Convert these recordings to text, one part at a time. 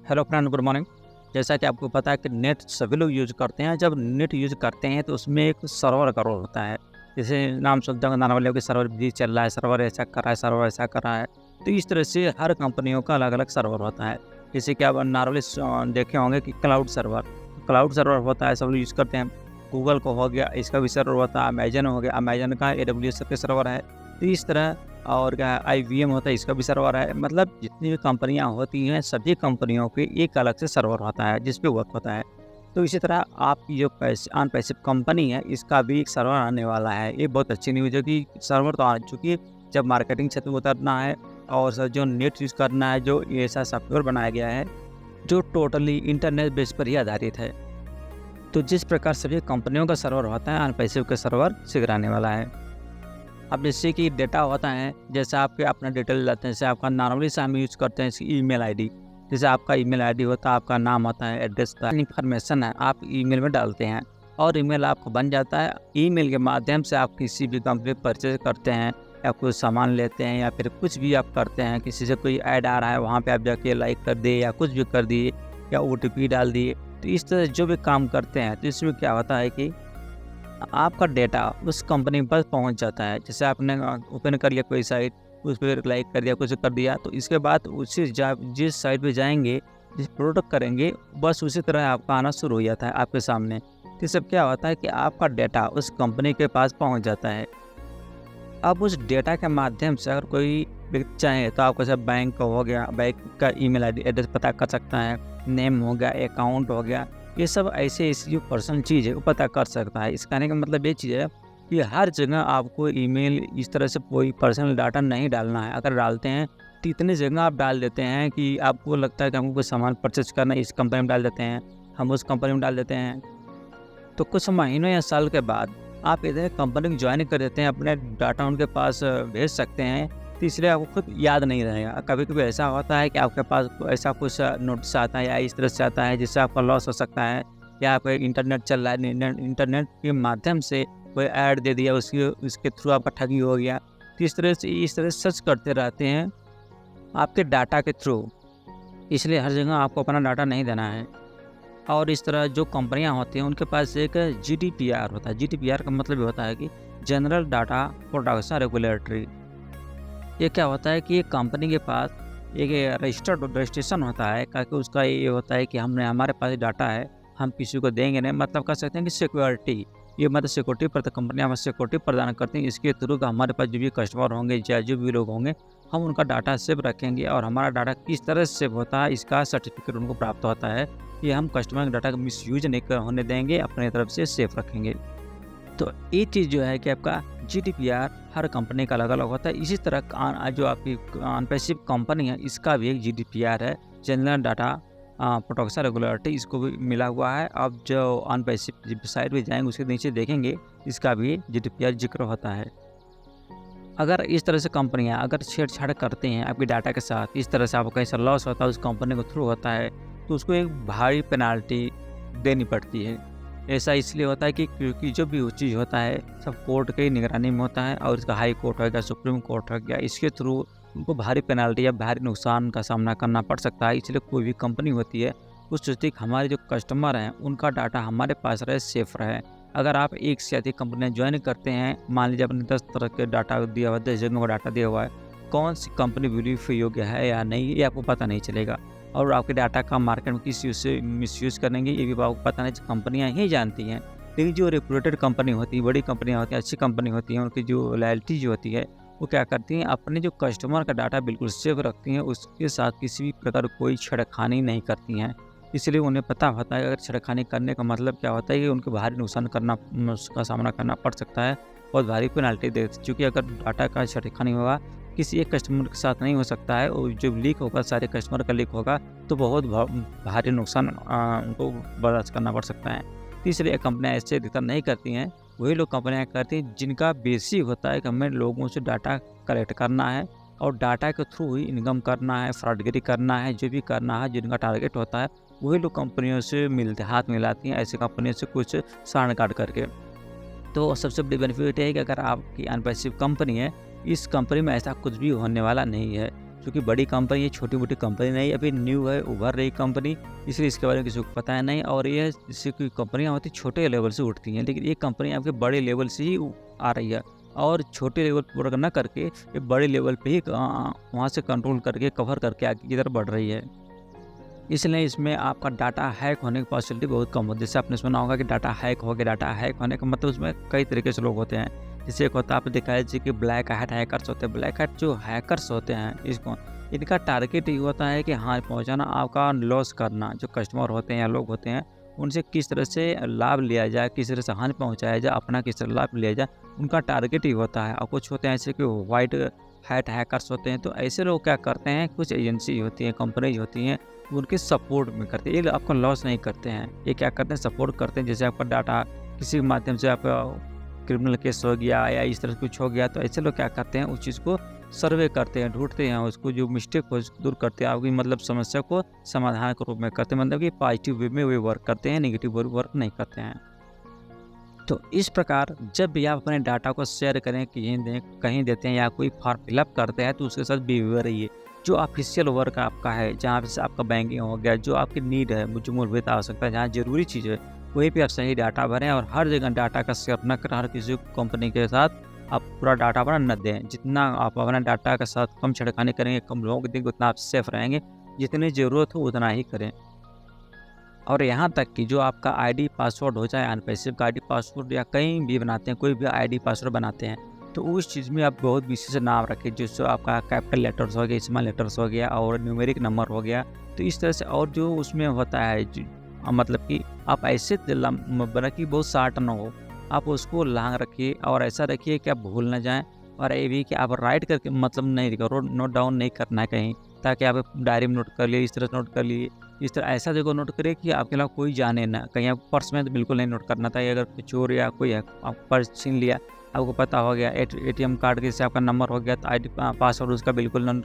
Hello friend, good morning. जैसा कि आपको पता है कि नेट सभी लोग यूज़ करते हैं। जब नेट यूज़ करते हैं तो उसमें एक सर्वर का रोल होता है। जैसे नाम सुनते होंगे नॉर्मली कि सर्वर बिज़ी चल रहा है, सर्वर ऐसा कर रहा है, सर्वर ऐसा कर रहा है। तो इस तरह से हर कंपनियों का अलग-अलग सर्वर होता है। जैसे कि आप नॉर्मली देखे होंगे कि क्लाउड सर्वर होता है, सब लोग यूज़ करते हैं। गूगल का हो गया, इसका भी सर्वर होता है। अमेज़न हो गया, अमेज़न का AWS का सर्वर है। तो इस तरह और क्या IBM होता है, इसका भी सर्वर है। मतलब जितनी भी कंपनियाँ होती हैं, सभी कंपनियों के एक अलग से सर्वर होता है, जिस पे वर्क होता है। तो इसी तरह आपकी जो अनपैसिव कंपनी है, इसका भी एक सर्वर आने वाला है। ये बहुत अच्छी न्यूज़ है कि सर्वर तो आ चुकी है। जब मार्केटिंग क्षेत्र में उतरना है और सर जो नेट यूज़ करना है, जो ये ऐसा सॉफ्टवेयर बनाया गया है, जो टोटली इंटरनेट बेस पर ही आधारित है। तो जिस प्रकार सभी कंपनियों का सर्वर होता है, अनपैसिव का सर्वर शीघ्र आने वाला है। अब जैसे कि डेटा होता है, जैसे आपके अपना डिटेल डालते हैं, जैसे आपका नॉर्मली से हम यूज़ करते हैं ईमेल आईडी। जैसे आपका ईमेल आईडी होता है, आपका नाम होता है, एड्रेस होता है, इन्फॉर्मेशन है, आप ईमेल में डालते हैं और ईमेल आपको बन जाता है। ईमेल के माध्यम से आप किसी भी कंपनी परचेज़ करते हैं या कोई सामान लेते हैं या फिर कुछ भी आप करते हैं, किसी से कोई ऐड आ रहा है, वहाँ पे आप जाके लाइक कर दिए या कुछ भी कर दिए या OTP डाल दिए। तो इस तरह जो भी काम करते हैं, तो इसमें क्या होता है कि आपका डेटा उस कंपनी पर पहुंच जाता है। जैसे आपने ओपन कर लिया कोई साइट, उस पर लाइक कर दिया, कुछ कर दिया, तो इसके बाद उसी जिस साइट पे जाएंगे, जिस प्रोडक्ट करेंगे, बस उसी तरह आपका आना शुरू हो जाता है आपके सामने। तो सब क्या होता है कि आपका डेटा उस कंपनी के पास पहुंच जाता है। अब उस डेटा के माध्यम से अगर कोई व्यक्ति चाहे तो आपको जैसे बैंक का हो गया, बैंक का ईमेल आईडी एड्रेस पता कर सकता है, नेम हो गया, अकाउंट हो गया, ये सब ऐसे ऐसी जो पर्सनल चीज़ है वो पता कर सकता है। इस कहने का मतलब ये चीज़ है कि हर जगह आपको ईमेल इस तरह से कोई पर्सनल डाटा नहीं डालना है। अगर डालते हैं तो इतनी जगह आप डाल देते हैं कि आपको लगता है कि हमको कोई सामान परचेज करना है, इस कंपनी में डाल देते हैं, हम उस कंपनी में डाल देते हैं। तो कुछ महीनों या साल के बाद आप इधर कंपनी को ज्वाइन कर देते हैं, अपने डाटा उनके पास भेज सकते हैं, तो इसलिए आपको खुद याद नहीं रहेगा। कभी-कभी ऐसा होता है कि आपके पास ऐसा कुछ नोटिस आता है या इस तरह से आता है जिससे आपका लॉस हो सकता है, या आपका इंटरनेट चल रहा है, इंटरनेट के माध्यम से कोई ऐड दे दिया, उसके थ्रू आपका ठगी हो गया। तो इस तरह सर्च करते रहते हैं आपके डाटा के थ्रू, इसलिए हर जगह आपको अपना डाटा नहीं देना है। और इस तरह जो कंपनियां होती हैं उनके पास एक GDPR होता है। GDPR का मतलब ये होता है कि जनरल डाटा प्रोटेक्शन रेगुलेटरी। ये क्या होता है कि एक कंपनी के पास एक रजिस्ट्रेशन होता है, ताकि उसका ये होता है कि हमारे पास डाटा है, हम किसी को देंगे नहीं। मतलब कह सकते हैं कि सिक्योरिटी, ये मतलब सिक्योरिटी पर कंपनियां हमें सिक्योरिटी प्रदान करती हैं। इसके थ्रू हमारे पास जो भी कस्टमर होंगे या जो भी लोग होंगे, हम उनका डाटा सेव रखेंगे और हमारा डाटा किस तरह से सेव होता है इसका सर्टिफिकेट उनको प्राप्त होता है। ये हम कस्टमर के डाटा का मिसयूज नहीं होने देंगे, अपने तरफ से सेफ रखेंगे। तो ये चीज़ जो है कि आपका GDPR हर कंपनी का अलग-अलग होता है। इसी तरह जो आपकी अनपैसिव कंपनी है, इसका भी एक GDPR है, जनरल डाटा प्रोटेक्शन रेगुलेटरी, इसको भी मिला हुआ है। अब जो अनपैसिव वेबसाइट पे जाएंगे उसके नीचे देखेंगे, इसका भी GDPR जिक्र होता है। अगर इस तरह से कंपनियां अगर छेड़छाड़ करती हैं आपके डाटा के साथ, इस तरह से आपको कहीं से लॉस होता है, उस कंपनी को थ्रू होता है, तो उसको एक भारी पेनाल्टी देनी पड़ती है। ऐसा इसलिए होता है कि क्योंकि जो भी वो चीज़ होता है सब कोर्ट की निगरानी में होता है, और इसका हाई कोर्ट हो गया, सुप्रीम कोर्ट हो गया, इसके थ्रू उनको भारी पेनाल्टी या भारी नुकसान का सामना करना पड़ सकता है। इसलिए कोई भी कंपनी होती है वो सोचती है कि हमारे जो कस्टमर हैं उनका डाटा हमारे पास रहे, सेफ रहे। अगर आप एक से अधिक कंपनियाँ ज्वाइन करते हैं, मान लीजिए आपने 10 तरह के डाटा दिया हुआ है, 10 जगहों का डाटा दिया हुआ है, कौन सी कंपनी वेरीफाई योग्य है या नहीं, ये आपको पता नहीं चलेगा। और आपके डाटा का मार्केट में किस यूज़ से मिसयूज़ करेंगे, ये भी आपको पता नहीं, कंपनियाँ ही जानती हैं। लेकिन जो रेपुटेड कंपनी होती है, बड़ी कंपनियाँ होती हैं, अच्छी कंपनी होती हैं, उनकी जो लॉयल्टी जो होती है, वो क्या करती हैं, अपने जो कस्टमर का डाटा बिल्कुल सेफ रखती हैं, उसके साथ किसी भी प्रकार कोई छेड़खानी नहीं करती हैं। इसलिए उन्हें पता होता है अगर छेड़खानी करने का मतलब क्या होता है कि उनको भारी नुकसान उसका सामना करना पड़ सकता है, बहुत भारी पेनल्टी दे। चूँकि अगर डाटा का छेड़खानी होगा, किसी एक कस्टमर के साथ नहीं हो सकता है, और जो लीक होगा सारे कस्टमर का लीक होगा, तो बहुत भारी नुकसान उनको बर्दाश्त करना पड़ सकता है। तो इसलिए कंपनियाँ ऐसे अधिकतर नहीं करती हैं। वही लोग कंपनियाँ करती हैं जिनका बेसिक होता है कि हमें लोगों से डाटा कलेक्ट करना है और डाटा के थ्रू ही इनकम करना है, फ्रॉडगिरी करना है, जो भी करना है, जिनका टारगेट होता है, वही लोग कंपनियों से हाथ मिलाती हैं, ऐसी कंपनियों से कुछ साढ़ करके। तो सबसे बड़ी बेनिफिट है कि अगर आपकी अनपैसिव कंपनी है, इस कंपनी में ऐसा कुछ भी होने वाला नहीं है। क्योंकि बड़ी कंपनी ये छोटी-मोटी कंपनी नहीं, अभी न्यू है, उभर रही कंपनी, इसलिए इसके बारे में किसी को पता है नहीं। और ये जैसे कोई कंपनियाँ होती हैं छोटे लेवल से उठती हैं, लेकिन ये कंपनी आपके बड़े लेवल से ही आ रही है और छोटे लेवल पर वर्क ना करके ये बड़े लेवल पे ही वहाँ से कंट्रोल करके कवर करके आगे की तरफ बढ़ रही है। इसलिए इसमें आपका डाटा हैक होने की पॉसिबिलिटी बहुत कम होती है। जैसे आपने सुना होगा कि डाटा हैक हो गया, डाटा हैक होने का मतलब उसमें कई तरीके से लोग होते हैं। जैसे एक होता है, आपने देखा है जी कि ब्लैक हैट हैकर्स होते हैं। ब्लैक हैट जो हैकर्स होते हैं इसको इनका टारगेट ये होता है कि हाँ पहुँचाना, आपका लॉस करना। जो कस्टमर होते हैं या लोग होते हैं उनसे किस तरह से लाभ लिया जाए, किस तरह से हानि पहुँचाया जाए, अपना किस तरह लाभ लिया जाए, उनका टारगेट ही होता है। और कुछ होते हैं ऐसे कि वाइट हैट हैकर्स होते हैं, तो ऐसे लोग क्या करते हैं, कुछ एजेंसी होती हैं, कंपनीज होती हैं, उनके सपोर्ट में करते हैं। ये आपको लॉस नहीं करते हैं, ये क्या करते हैं, सपोर्ट करते हैं। जैसे आपका डाटा किसी के माध्यम से आपका क्रिमिनल केस हो गया या इस तरह से कुछ हो गया, तो ऐसे लोग क्या करते हैं, उस चीज़ को सर्वे करते हैं, ढूँढते हैं, उसको जो मिस्टेक हो उसको दूर करते हैं, आपकी मतलब समस्या को समाधान के रूप में करते हैं। मतलब कि पॉजिटिव वे में वे वर्क करते हैं, नेगेटिव वे वर्क नहीं करते हैं। तो इस प्रकार जब भी आप अपने डाटा को शेयर करें, कहीं देते हैं या कोई फॉर्म फिलअप करते हैं, तो उसके साथ बिहेवियर रहिए। जो ऑफिशियल वर्क आपका है, जहाँ से आपका बैंकिंग हो गया, जो आपकी नीड है, जो मूलभूत आवश्यकता है, जहाँ ज़रूरी चीज़ है, वहीं पे आप सही डाटा भरें और हर जगह डाटा का शेयर न करें। हर किसी कंपनी के साथ आप पूरा डाटा अपना न दें। जितना आप अपना डाटा के साथ कम छेड़खानी करेंगे, कम लोगों को देंगे, उतना आप सेफ रहेंगे। जितनी ज़रूरत हो उतना ही करें। और यहाँ तक कि जो आपका आईडी पासवर्ड हो, चाहे अनपैसिव का आईडी पासवर्ड या कहीं भी बनाते हैं, कोई भी आईडी पासवर्ड बनाते हैं, तो उस चीज़ में आप बहुत विशेष नाम रखें, जिससे आपका कैपिटल लेटर्स हो गया, स्मॉल लेटर्स हो गया और न्यूमेरिक नंबर हो गया। तो इस तरह से और जो उसमें होता है मतलब कि आप ऐसे बना कि बहुत शार्ट ना हो, आप उसको लॉन्ग रखिए और ऐसा रखिए कि आप भूल ना जाएँ। और ये भी कि आप राइट करके मतलब नहीं करो, नोट डाउन नहीं करना है कहीं, ताकि आप डायरी में नोट कर लिए, इस तरह से नोट कर लिए। इस तरह ऐसा जगह नोट करें कि आपके अलावा कोई जाने ना। कहीं आप पर्स में तो बिल्कुल नहीं नोट करना था। अगर कोई चोर या कोई आप पर्स छीन लिया, आपको पता हो गया, एटीएम कार्ड के जैसे आपका नंबर हो गया, तो आईडी पासवर्ड उसका बिल्कुल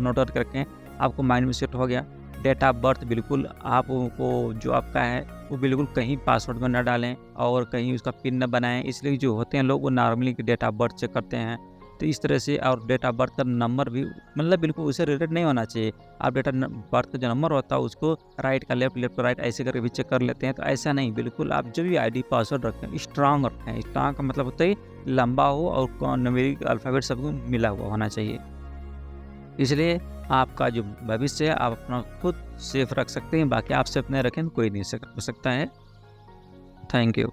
नोट आउट करके आपको माइंड में सेट हो गया। डेट ऑफ बर्थ बिल्कुल आपको जो आपका है वो बिल्कुल कहीं पासवर्ड में न डालें और कहीं उसका पिन न बनाएं। इसलिए जो होते हैं लोग वो normally date of birth check करते हैं। तो इस तरह से और डेट ऑफ बर्थ का नंबर भी मतलब बिल्कुल उससे रिलेटेड नहीं होना चाहिए। आप डेट ऑफ बर्थ का जो नंबर होता है उसको राइट का लेफ्ट, लेफ्ट का राइट ऐसे करके भी चेक कर लेते हैं। तो ऐसा नहीं, बिल्कुल आप जो भी आईडी पासवर्ड रखें स्ट्रांग रखें। स्ट्रांग का मतलब होता है लंबा हो और न्यूमेरिक अल्फ़ाबेट सबको मिला हुआ होना चाहिए। इसलिए आपका जो भविष्य है आप अपना खुद सेफ रख सकते हैं, बाकी आप सेफ नहीं रखें तो कोई नहीं रख सकता है। Thank you.